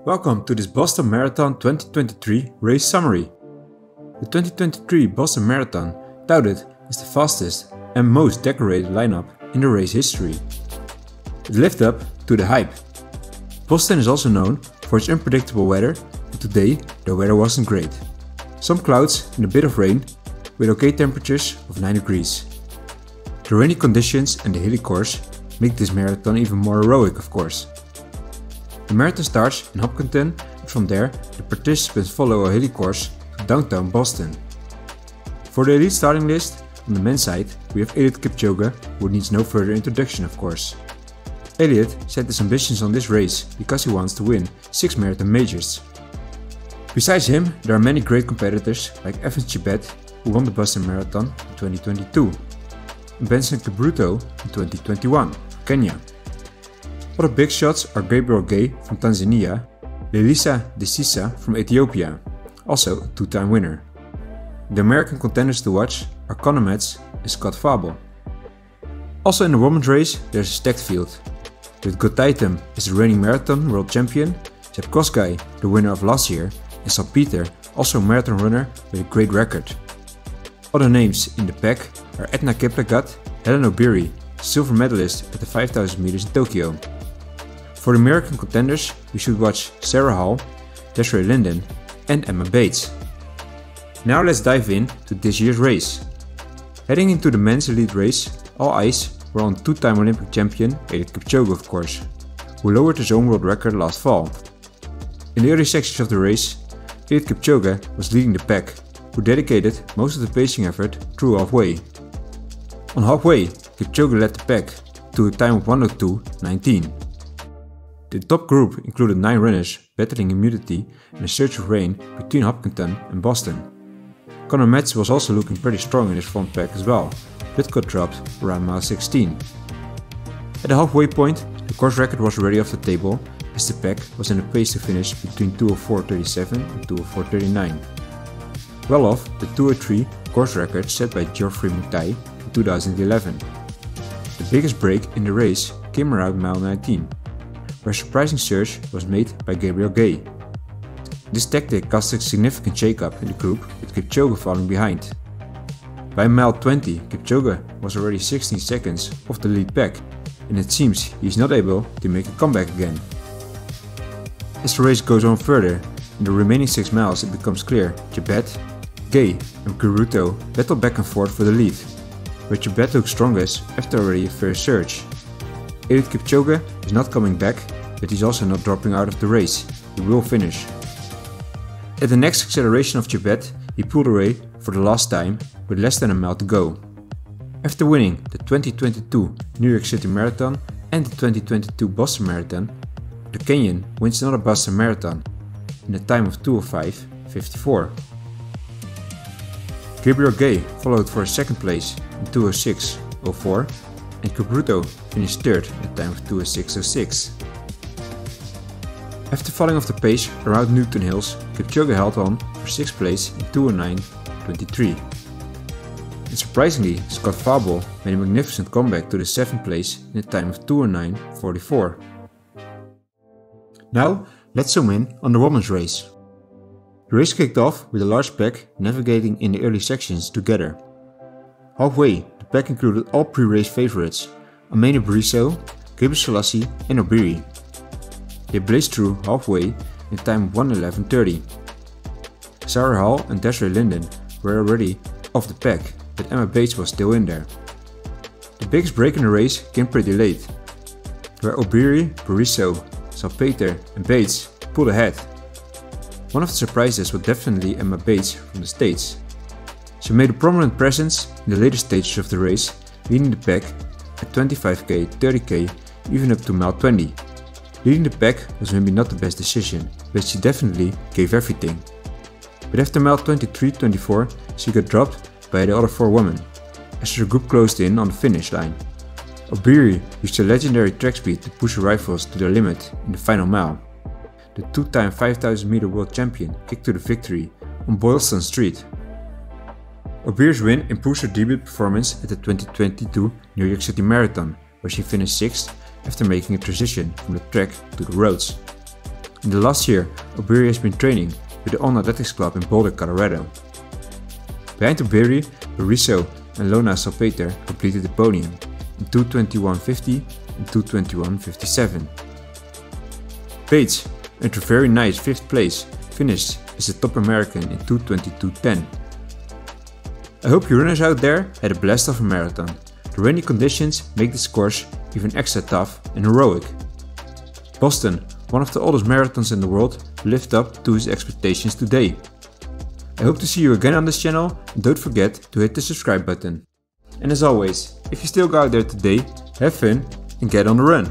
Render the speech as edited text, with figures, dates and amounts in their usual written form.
Welcome to this Boston Marathon 2023 race summary. The 2023 Boston Marathon, touted, is the fastest and most decorated lineup in the race history. It lived up to the hype. Boston is also known for its unpredictable weather, and today the weather wasn't great. Some clouds and a bit of rain, with okay temperatures of 9 degrees. The rainy conditions and the hilly course make this marathon even more heroic, of course. The marathon starts in Hopkinton, and from there the participants follow a hilly course to downtown Boston. For the elite starting list, on the men's side we have Eluid Kipchoge, who needs no further introduction of course. Eliud set his ambitions on this race because he wants to win 6 marathon majors. Besides him, there are many great competitors like Evans Chebet, who won the Boston Marathon in 2022, and Benson Kipruto in 2021 for Kenya. Other big shots are Gabriel Gay from Tanzania, Lelisa Desisa from Ethiopia, also a 2-time winner. The American contenders to watch are Matz and Fauble. Also in the women's race there is a stacked field, with Hopkinton as the reigning marathon world champion, Kipchoge, the winner of last year, and Salpeter, also a marathon runner with a great record. Other names in the pack are Edna Kiplagat, Helen Obiri, silver medalist at the 5000 meters in Tokyo. For the American contenders, we should watch Sarah Hall, Desiree Linden, and Emma Bates. Now let's dive in to this year's race. Heading into the men's elite race, all eyes were on 2-time Olympic champion Eluid Kipchoge, of course, who lowered his own world record last fall. In the early sections of the race, Eluid Kipchoge was leading the pack, who dedicated most of the pacing effort through halfway. On halfway, Kipchoge led the pack to a time of 1:02:19. The top group included 9 runners battling humidity and a surge of rain between Hopkinton and Boston. Matz was also looking pretty strong in his front pack as well, but got dropped around mile 16. At the halfway point, the course record was already off the table, as the pack was in a pace to finish between 2:04:37 and 2:04:39. Well off the 2:03 course record set by Geoffrey Mutai in 2011. The biggest break in the race came around mile 19, where a surprising surge was made by Gabriel Gay. This tactic caused a significant shake-up in the group, with Kipchoge falling behind. By mile 20, Kipchoge was already 16 seconds off the lead pack, and it seems he is not able to make a comeback again. As the race goes on further, in the remaining 6 miles it becomes clear Chebet, Gay and Kipruto battle back and forth for the lead, where Chebet looks strongest after already a first surge. Eluid Kipchoge is not coming back, but he's also not dropping out of the race. He will finish. At the next acceleration of Chebet, he pulled away for the last time with less than a mile to go. After winning the 2022 New York City Marathon and the 2022 Boston Marathon, the Kenyan wins another Boston Marathon in a time of 2:05:54. Gabriel Gay followed for a second place in 2:06:04, and Kipruto finished third at a time of 2:06:06. After falling off the pace around Newton Hills, Kipchoge held on for 6th place in 2:09:23. And surprisingly, Fauble made a magnificent comeback to the 7th place in a time of 2:09:44. Now let's zoom in on the women's race. The race kicked off with a large pack navigating in the early sections together. Halfway, the pack included all pre-race favorites, Amene Briso, Gabriel Selassie and Obiri. They blazed through halfway in a time of 1:11:30. Sarah Hall and Desiree Linden were already off the pack, but Emma Bates was still in there. The biggest break in the race came pretty late, where Obiri, Briso, Salpeter and Bates pulled ahead. One of the surprises was definitely Emma Bates from the States. She made a prominent presence in the later stages of the race, leading the pack at 25k, 30k, even up to mile 20. Leading the pack was maybe not the best decision, but she definitely gave everything. But after mile 23:24, she got dropped by the other 4 women, as the group closed in on the finish line. Obiri used her legendary track speed to push her rivals to their limit in the final mile. The 2-time 5000 meter world champion kicked to the victory on Boylston Street. Obiri's win improves her debut performance at the 2022 New York City Marathon, where she finished 6th after making a transition from the track to the roads. In the last year, Obiri has been training with the On Athletics Club in Boulder, Colorado. Behind Obiri, Loriso and Lona Salpeter completed the podium in 2:21.50 and 2:21.57. Bates earned a very nice 5th place, finished as the top American in 2:22.10. I hope you runners out there had a blast of a marathon. The rainy conditions make this course even extra tough and heroic. Boston, one of the oldest marathons in the world, lived up to his expectations today. I hope to see you again on this channel, and don't forget to hit the subscribe button. And as always, if you still go out there today, have fun and get on the run!